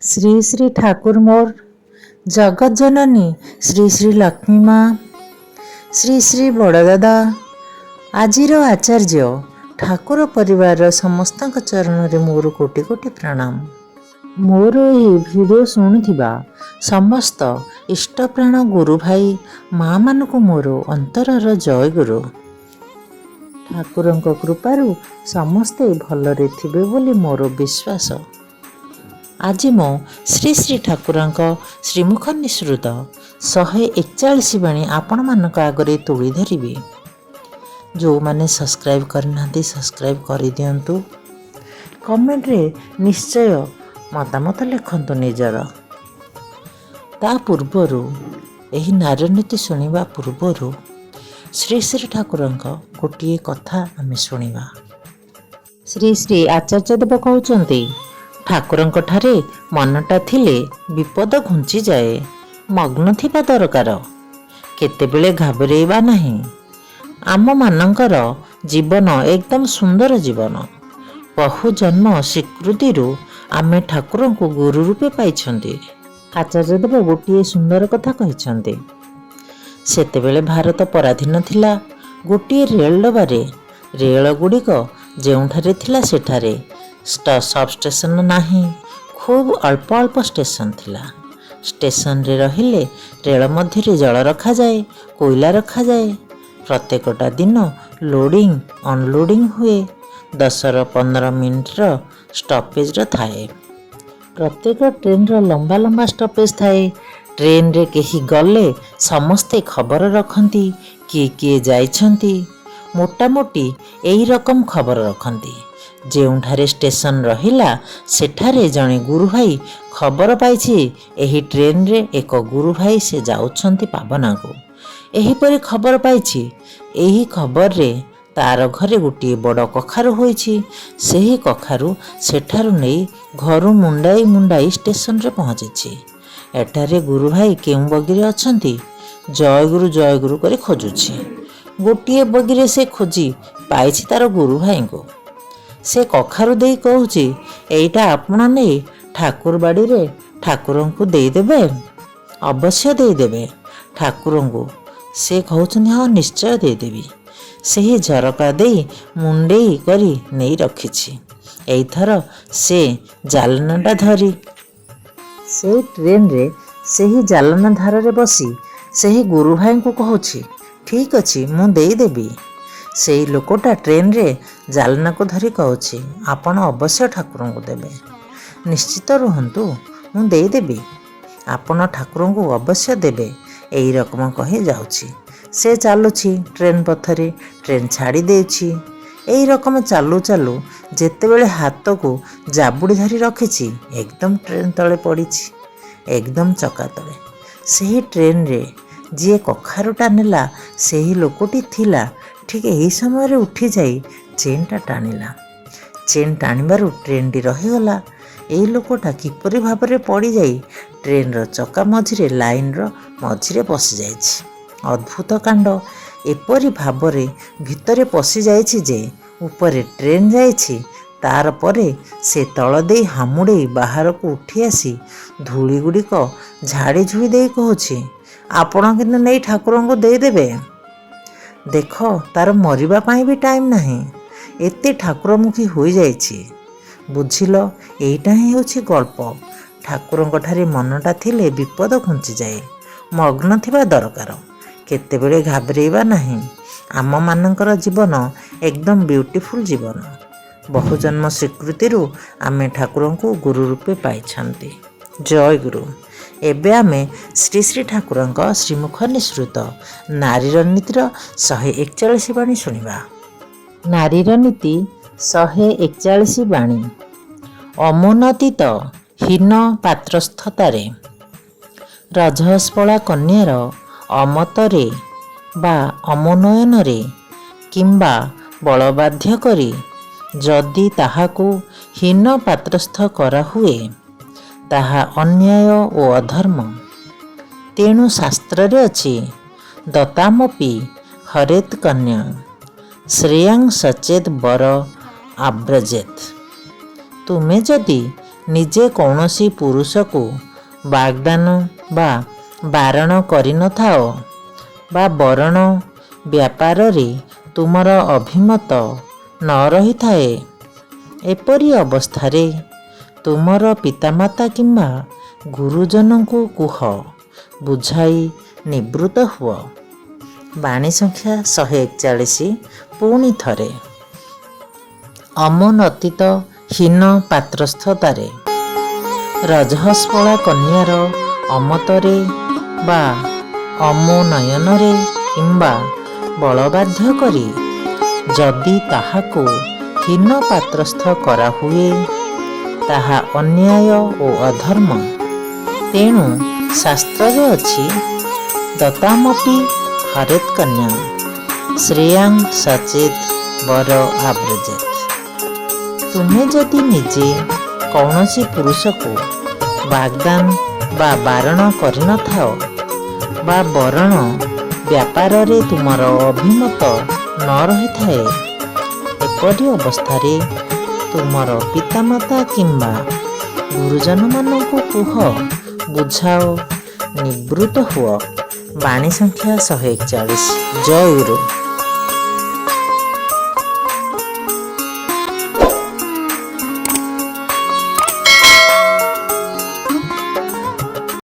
ଶ୍ରୀ ଶ୍ରୀ ଠାକୁର ମୋର୍ ଜଗତ ଜନନୀ ଶ୍ରୀ ଶ୍ରୀ ଲକ୍ଷ୍ମୀ ମା ଶ୍ରୀ ଶ୍ରୀ ବଡ଼ଦାଦା ଆଜିର ଆଚାର୍ଯ୍ୟ ଠାକୁର ପରିବାରର ସମସ୍ତଙ୍କ ଚରଣରେ ମୋର କୋଟି କୋଟି ପ୍ରଣାମ। ମୋର ଏହି ଭିଡ଼ିଓ ଶୁଣୁଥିବା ସମସ୍ତ ଇଷ୍ଟପ୍ରାଣ ଗୁରୁ ଭାଇ ମା'ମାନଙ୍କୁ ମୋର ଅନ୍ତରର ଜୟଗୁରୁ। ଠାକୁରଙ୍କ କୃପାରୁ ସମସ୍ତେ ଭଲରେ ଥିବେ ବୋଲି ମୋର ବିଶ୍ୱାସ। ଆଜି ମୁଁ ଶ୍ରୀ ଶ୍ରୀ ଠାକୁରଙ୍କ ଶ୍ରୀମୁଖ ନିଃସୃତ 141 ବାଣୀ ଆପଣମାନଙ୍କ ଆଗରେ ତୁଳି ଧରିବି। ଯେଉଁମାନେ ସବସ୍କ୍ରାଇବ୍ କରିନାହାନ୍ତି ସବସ୍କ୍ରାଇବ୍ କରିଦିଅନ୍ତୁ। କମେଣ୍ଟରେ ନିଶ୍ଚୟ ମତାମତ ଲେଖନ୍ତୁ ନିଜର। ତା ପୂର୍ବରୁ ଏହି ନାରୀନୀତି ଶୁଣିବା ପୂର୍ବରୁ ଶ୍ରୀ ଶ୍ରୀ ଠାକୁରଙ୍କ ଗୋଟିଏ କଥା ଆମେ ଶୁଣିବା। ଶ୍ରୀ ଶ୍ରୀ ଆଚାର୍ଯ୍ୟଦେବ କହୁଛନ୍ତି, ଠାକୁରଙ୍କ ଠାରେ ମନଟା ଥିଲେ ବିପଦ ଘୁଞ୍ଚିଯାଏ। ମଗ୍ନ ଥିବା ଦରକାର, କେତେବେଳେ ଘାବରେଇବା ନାହିଁ। ଆମମାନଙ୍କର ଜୀବନ ଏକଦମ ସୁନ୍ଦର ଜୀବନ। ବହୁ ଜନ୍ମ ସ୍ୱୀକୃତିରୁ ଆମେ ଠାକୁରଙ୍କୁ ଗୁରୁ ରୂପେ ପାଇଛନ୍ତି। ଆଚାର୍ଯ୍ୟଦେବ ଗୋଟିଏ ସୁନ୍ଦର କଥା କହିଛନ୍ତି। ସେତେବେଳେ ଭାରତ ପରାଧୀନ ଥିଲା। ଗୋଟିଏ ରେଳ ଡବାରେ ରେଳ ଗୁଡ଼ିକ ଯେଉଁଠାରେ ଥିଲା ସେଠାରେ ସବଷ୍ଟେସନ ନାହିଁ। ଖୁବ୍ ଅଳ୍ପ ଅଳ୍ପ ଷ୍ଟେସନ ଥିଲା। ଷ୍ଟେସନରେ ରହିଲେ ରେଳ ମଧ୍ୟରେ ଜଳ ରଖାଯାଏ, କୋଇଲା ରଖାଯାଏ। ପ୍ରତ୍ୟେକଟା ଦିନ ଲୋଡ଼ିଂ ଅନଲୋଡ଼ିଂ ହୁଏ। 10-15 ମିନିଟର ଷ୍ଟପେଜର ଥାଏ। ପ୍ରତ୍ୟେକ ଟ୍ରେନର ଲମ୍ବା ଲମ୍ବା ଷ୍ଟପେଜ ଥାଏ। ଟ୍ରେନରେ କେହି ଗଲେ ସମସ୍ତେ ଖବର ରଖନ୍ତି, କିଏ କିଏ ଯାଇଛନ୍ତି। ମୋଟାମୋଟି ଏହି ରକମ ଖବର ରଖନ୍ତି। ଯେଉଁଠାରେ ଷ୍ଟେସନ ରହିଲା ସେଠାରେ ଜଣେ ଗୁରୁଭାଇ ଖବର ପାଇଛି ଏହି ଟ୍ରେନରେ ଏକ ଗୁରୁଭାଇ ସେ ଯାଉଛନ୍ତି ପାବନାକୁ। ଏହିପରି ଖବର ପାଇଛି। ଏହି ଖବରରେ ତାର ଘରେ ଗୋଟିଏ ବଡ଼ କଖାରୁ ହୋଇଛି। ସେହି କଖାରୁ ସେଠାରୁ ନେଇ ଘରୁ ମୁଣ୍ଡାଇ ମୁଣ୍ଡାଇ ଷ୍ଟେସନରେ ପହଞ୍ଚିଛି। ଏଠାରେ ଗୁରୁଭାଇ କେଉଁ ବଗିରେ ଅଛନ୍ତି ଜୟଗୁରୁ କରି ଖୋଜୁଛି। ଗୋଟିଏ ବଗିରେ ସେ ଖୋଜି ପାଇଛି ତାର ଗୁରୁଭାଇଙ୍କୁ। ସେ କଖାରୁ ଦେଇ କହୁଛି, ଏଇଟା ଆପଣ ନେଇ ଠାକୁର ବାଡ଼ିରେ ଠାକୁରଙ୍କୁ ଦେଇଦେବେ। ଅବଶ୍ୟ ଦେଇଦେବେ ଠାକୁରଙ୍କୁ। ସେ କହୁଛନ୍ତି, ହଁ ନିଶ୍ଚୟ ଦେଇଦେବି। ସେହି ଝରକା ଦେଇ ମୁଣ୍ଡେଇ କରି ନେଇ ରଖିଛି। ଏଇଥର ସେ ଜାଲନାଟା ଧରି ସେଇ ଟ୍ରେନରେ ସେହି ଜାଲନା ଧାରରେ ବସି ସେହି ଗୁରୁଭାଇଙ୍କୁ କହୁଛି, ଠିକ୍ ଅଛି ମୁଁ ଦେଇଦେବି। ସେଇ ଲୋକଟା ଟ୍ରେନରେ ଜାଲନାକୁ ଧରି କହୁଛି, ଆପଣ ଅବଶ୍ୟ ଠାକୁରଙ୍କୁ ଦେବେ। ନିଶ୍ଚିତ ରୁହନ୍ତୁ, ମୁଁ ଦେଇଦେବି। ଆପଣ ଠାକୁରଙ୍କୁ ଅବଶ୍ୟ ଦେବେ। ଏଇ ରକମ କହି ଯାଉଛି। ସେ ଚାଲୁଛି ଟ୍ରେନ ପଥରେ। ଟ୍ରେନ ଛାଡ଼ି ଦେଉଛି। ଏଇ ରକମ ଚାଲୁ ଚାଲୁ ଯେତେବେଳେ ହାତକୁ ଜାବୁଡ଼ି ଧରି ରଖିଛି, ଏକଦମ ଟ୍ରେନ ତଳେ ପଡ଼ିଛି। ଏକଦମ ଚକା ତଳେ। ସେହି ଟ୍ରେନରେ ଯିଏ କଖାରୁଟା ନେଲା ସେହି ଲୋକଟି ଥିଲା। ଠିକ୍ ଏହି ସମୟରେ ଉଠିଯାଇ ଚେନ୍ଟା ଟାଣିଲା। ଚେନ୍ ଟାଣିବାରୁ ଟ୍ରେନଟି ରହିଗଲା। ଏହି ଲୋକଟା କିପରି ଭାବରେ ପଡ଼ିଯାଇ ଟ୍ରେନର ଚକା ମଝିରେ ଲାଇନର ମଝିରେ ପଶିଯାଇଛି। ଅଦ୍ଭୁତ କାଣ୍ଡ। ଏପରି ଭାବରେ ଭିତରେ ପଶିଯାଇଛି ଯେ ଉପରେ ଟ୍ରେନ ଯାଇଛି। ତାର ପରେ ସେ ତଳ ଦେଇ ହାମୁଡ଼େଇ ବାହାରକୁ ଉଠି ଆସି ଧୂଳି ଗୁଡ଼ିକ ଝାଡ଼ି ଝୁଡ଼ି ଦେଇ କହୁଛି, ଆପଣ କିନ୍ତୁ ନେଇ ଠାକୁରଙ୍କୁ ଦେଇଦେବେ। ଦେଖ ତାର ମରିବା ପାଇଁ ବି ଟାଇମ୍ ନାହିଁ। ଏତେ ଠାକୁରମୁଖୀ ହୋଇଯାଇଛି। ବୁଝିଲ, ଏଇଟା ହିଁ ହେଉଛି ଗଳ୍ପ। ଠାକୁରଙ୍କ ଠାରେ ମନଟା ଥିଲେ ବିପଦ ଘୁଞ୍ଚିଯାଏ। ମଗ୍ନ ଥିବା ଦରକାର, କେତେବେଳେ ଘାବରେଇବା ନାହିଁ। ଆମମାନଙ୍କର ଜୀବନ ଏକଦମ ବ୍ୟୁଟିଫୁଲ୍ ଜୀବନ। ବହୁଜନ୍ମ ସ୍ୱୀକୃତିରୁ ଆମେ ଠାକୁରଙ୍କୁ ଗୁରୁ ରୂପେ ପାଇଛନ୍ତି। ଜୟଗୁରୁ। ଏବେ ଆମେ ଶ୍ରୀ ଶ୍ରୀ ଠାକୁରଙ୍କ ଶ୍ରୀମୁଖ ନିଃସୃତ ନାରୀର ନୀତିର 141 ବାଣୀ ଶୁଣିବା। ନାରୀର ନୀତି 141 ବାଣୀ। ଅମୋନତୀତ ହୀନ ପାତ୍ରସ୍ଥତାରେ ରଜସ୍ପଳା କନ୍ୟାର ଅମତରେ ବା ଅମନୟନରେ କିମ୍ବା ବଳବାଧ୍ୟ କରି ଯଦି ତାହାକୁ ହୀନ ପାତ୍ରସ୍ଥ କରାହୁଏ, ତାହା ଅନ୍ୟାୟ ଓ ଅଧର୍ମ। ତେଣୁ ଶାସ୍ତ୍ରରେ ଅଛି, ଦତାମପି ହରେତ୍ କନ୍ୟା ଶ୍ରେୟାଂ ସଚେତ୍ ବର ଆବ୍ରଜେତ୍। ତୁମେ ଯଦି ନିଜେ କୌଣସି ପୁରୁଷକୁ ବାଗ୍ଦାନ ବା ବାରଣ କରିନଥାଅ ବା ବରଣ ବ୍ୟାପାରରେ ତୁମର ଅଭିମତ ନ ରହିଥାଏ। ଏପରି ଅବସ୍ଥାରେ ତୁମର ପିତାମାତା କିମ୍ବା ଗୁରୁଜନଙ୍କୁ କୁହ, ବୁଝାଇ ନିବୃତ୍ତ ହୁଅ। ବାଣୀ ସଂଖ୍ୟା 141। ପୁଣି ଥରେ। ଅମନତିତ ହୀନ ପାତ୍ରସ୍ଥତାରେ ରଜସ୍ପଳା କନ୍ୟାର ଅମତରେ ବା ଅମୋନୟନରେ କିମ୍ବା ବଳବାଧ୍ୟ କରି ଯଦି ତାହାକୁ ହୀନ ପାତ୍ରସ୍ଥ କରାହୁଏ, ତାହା ଅନ୍ୟାୟ ଓ ଅଧର୍ମ। ତେଣୁ ଶାସ୍ତ୍ରରେ ଅଛି, ଦତାମପି ହରେତ୍ କନ୍ୟା ଶ୍ରେୟାଂ ସଚେତ୍ ବର ଆବ୍ରଜେତ୍। ତୁମେ ଯଦି ନିଜେ କୌଣସି ପୁରୁଷକୁ ବାଗ୍ଦାନ ବା ବାରଣ କରିନଥାଅ ବା ବରଣ ବ୍ୟାପାରରେ ତୁମର ଅଭିମତ ନ ରହିଥାଏ, ଏପରି ଅବସ୍ଥାରେ ତୁମର ପିତାମାତା କିମ୍ବା ଗୁରୁଜନମାନଙ୍କୁ କୁହ, ବୁଝାଅ, ନିବୃତ୍ତ ହୁଅ। ବାଣୀ ସଂଖ୍ୟା 141। ଜୟ ଗୁରୁ।